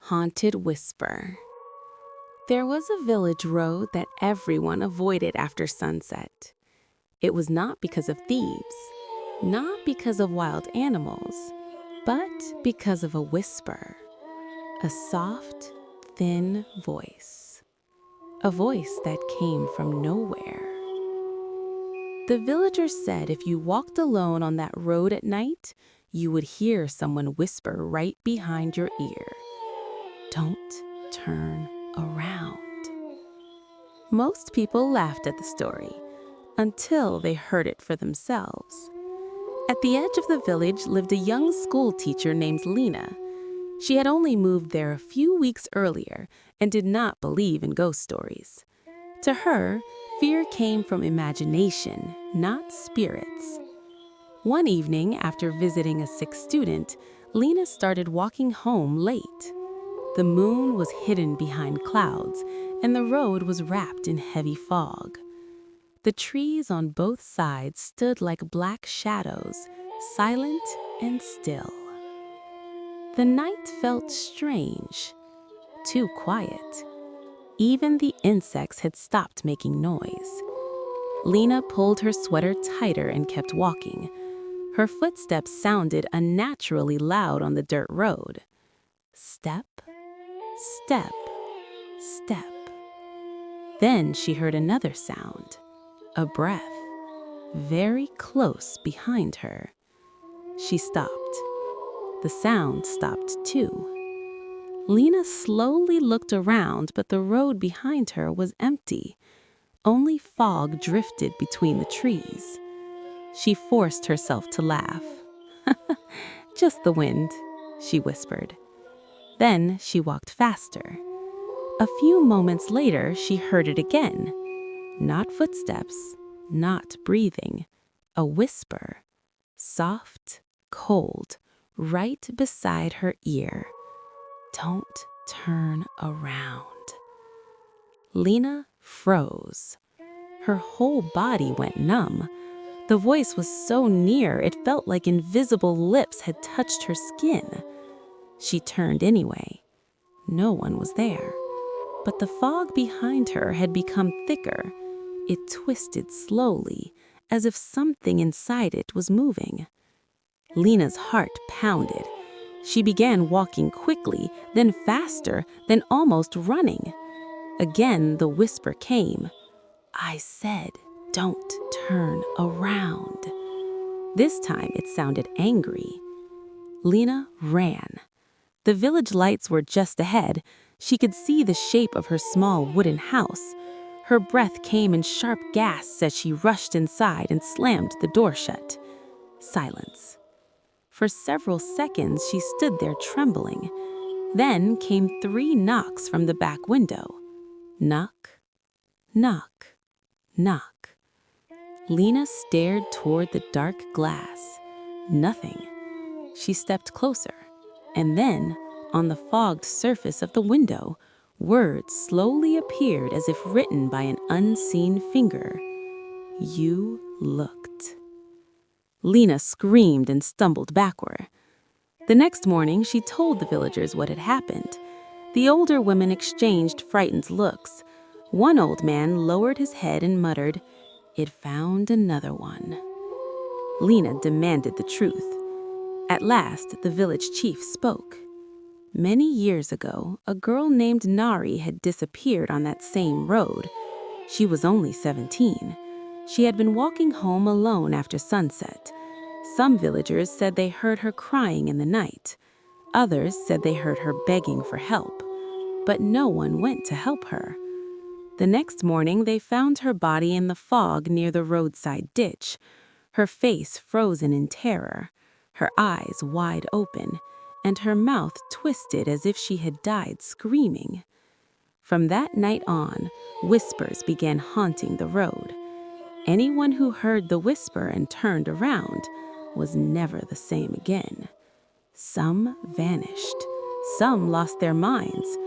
Haunted Whisper. There was a village road that everyone avoided after sunset. It was not because of thieves, not because of wild animals, but because of a whisper. A soft, thin voice. A voice that came from nowhere. The villagers said if you walked alone on that road at night, you would hear someone whisper right behind your ear. Don't turn around. Most people laughed at the story until they heard it for themselves. At the edge of the village lived a young school teacher named Lena. She had only moved there a few weeks earlier and did not believe in ghost stories. To her, fear came from imagination, not spirits. One evening, after visiting a sick student, Lena started walking home late. The moon was hidden behind clouds, and the road was wrapped in heavy fog. The trees on both sides stood like black shadows, silent and still. The night felt strange, too quiet. Even the insects had stopped making noise. Lena pulled her sweater tighter and kept walking. Her footsteps sounded unnaturally loud on the dirt road. Step, step, step. Then she heard another sound, a breath, very close behind her. She stopped. The sound stopped too. Lena slowly looked around, but the road behind her was empty. Only fog drifted between the trees. She forced herself to laugh. Just the wind, she whispered. Then she walked faster. A few moments later, she heard it again. Not footsteps, not breathing, a whisper, soft, cold, right beside her ear. Don't turn around. Lena froze. Her whole body went numb. The voice was so near, it felt like invisible lips had touched her skin. She turned anyway. No one was there. But the fog behind her had become thicker. It twisted slowly, as if something inside it was moving. Lena's heart pounded. She began walking quickly, then faster, then almost running. Again, the whisper came. I said, don't turn around. This time it sounded angry. Lena ran. The village lights were just ahead. She could see the shape of her small wooden house. Her breath came in sharp gasps as she rushed inside and slammed the door shut. Silence. For several seconds, she stood there trembling. Then came 3 knocks from the back window. Knock, knock, knock. Lena stared toward the dark glass. Nothing. She stepped closer. And then, on the fogged surface of the window, words slowly appeared as if written by an unseen finger. You looked. Lena screamed and stumbled backward. The next morning, she told the villagers what had happened. The older women exchanged frightened looks. One old man lowered his head and muttered, "It found another one." Lena demanded the truth. At last, the village chief spoke. Many years ago, a girl named Nari had disappeared on that same road. She was only 17. She had been walking home alone after sunset. Some villagers said they heard her crying in the night. Others said they heard her begging for help. But no one went to help her. The next morning, they found her body in the fog near the roadside ditch, her face frozen in terror, her eyes wide open, and her mouth twisted as if she had died screaming. From that night on, whispers began haunting the road. Anyone who heard the whisper and turned around was never the same again. Some vanished. Some lost their minds.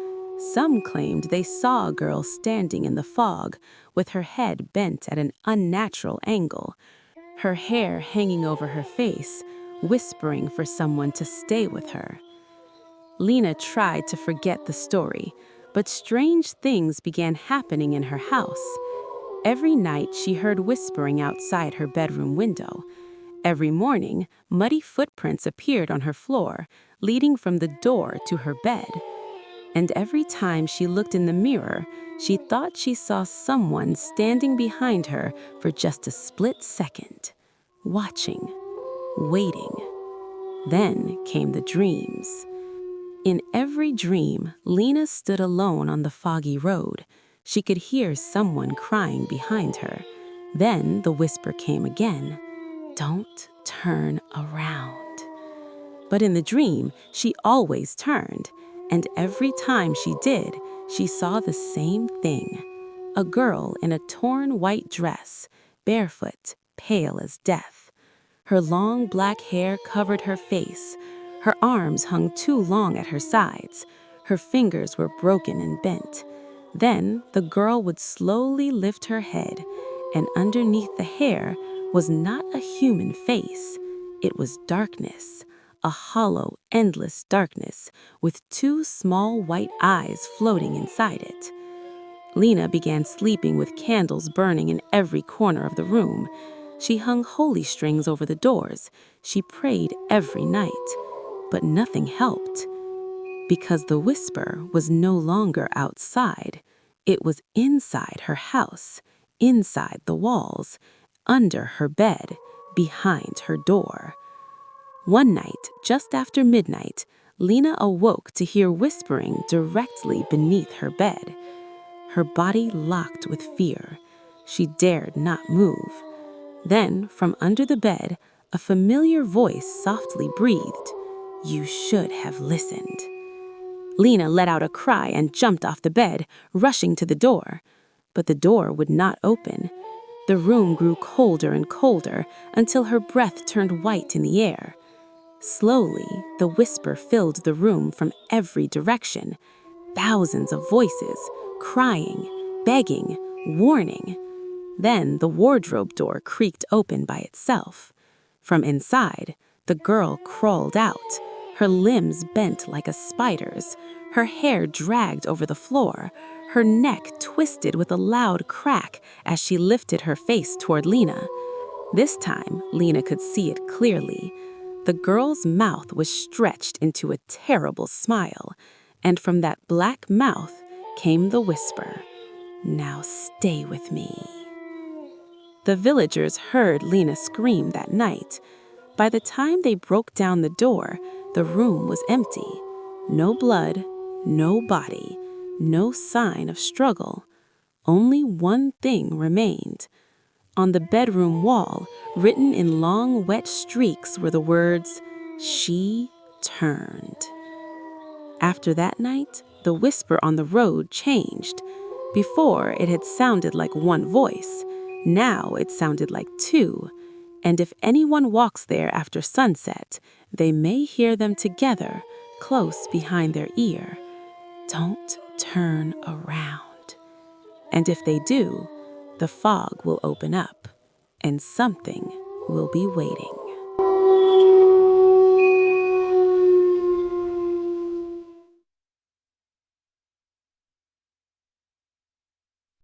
Some claimed they saw a girl standing in the fog with her head bent at an unnatural angle, her hair hanging over her face, whispering for someone to stay with her. Lena tried to forget the story, but strange things began happening in her house. Every night she heard whispering outside her bedroom window. Every morning, muddy footprints appeared on her floor, leading from the door to her bed. And every time she looked in the mirror, she thought she saw someone standing behind her for just a split second, watching, waiting. Then came the dreams. In every dream, Lena stood alone on the foggy road. She could hear someone crying behind her. Then the whisper came again, "Don't turn around." But in the dream, she always turned, and every time she did, she saw the same thing. A girl in a torn white dress, barefoot, pale as death. Her long black hair covered her face. Her arms hung too long at her sides. Her fingers were broken and bent. Then the girl would slowly lift her head, and underneath the hair was not a human face. It was darkness, a hollow, endless darkness, with two small white eyes floating inside it. Lena began sleeping with candles burning in every corner of the room. She hung holy strings over the doors. She prayed every night, but nothing helped. Because the whisper was no longer outside. It was inside her house, inside the walls, under her bed, behind her door. One night, just after midnight, Lena awoke to hear whispering directly beneath her bed. Her body locked with fear. She dared not move. Then, from under the bed, a familiar voice softly breathed, "You should have listened." Lena let out a cry and jumped off the bed, rushing to the door. But the door would not open. The room grew colder and colder until her breath turned white in the air. Slowly, the whisper filled the room from every direction. Thousands of voices, crying, begging, warning. Then the wardrobe door creaked open by itself. From inside, the girl crawled out, her limbs bent like a spider's, her hair dragged over the floor, her neck twisted with a loud crack as she lifted her face toward Lena. This time, Lena could see it clearly. The girl's mouth was stretched into a terrible smile, and from that black mouth came the whisper, "Now stay with me." The villagers heard Lena scream that night. By the time they broke down the door, the room was empty. No blood, no body, no sign of struggle. Only one thing remained. On the bedroom wall, written in long, wet streaks, were the words, "She turned." After that night, the whisper on the road changed. Before, it had sounded like one voice. Now it sounded like two. And if anyone walks there after sunset, they may hear them together, close behind their ear. "Don't turn around." And if they do, the fog will open up, and something will be waiting.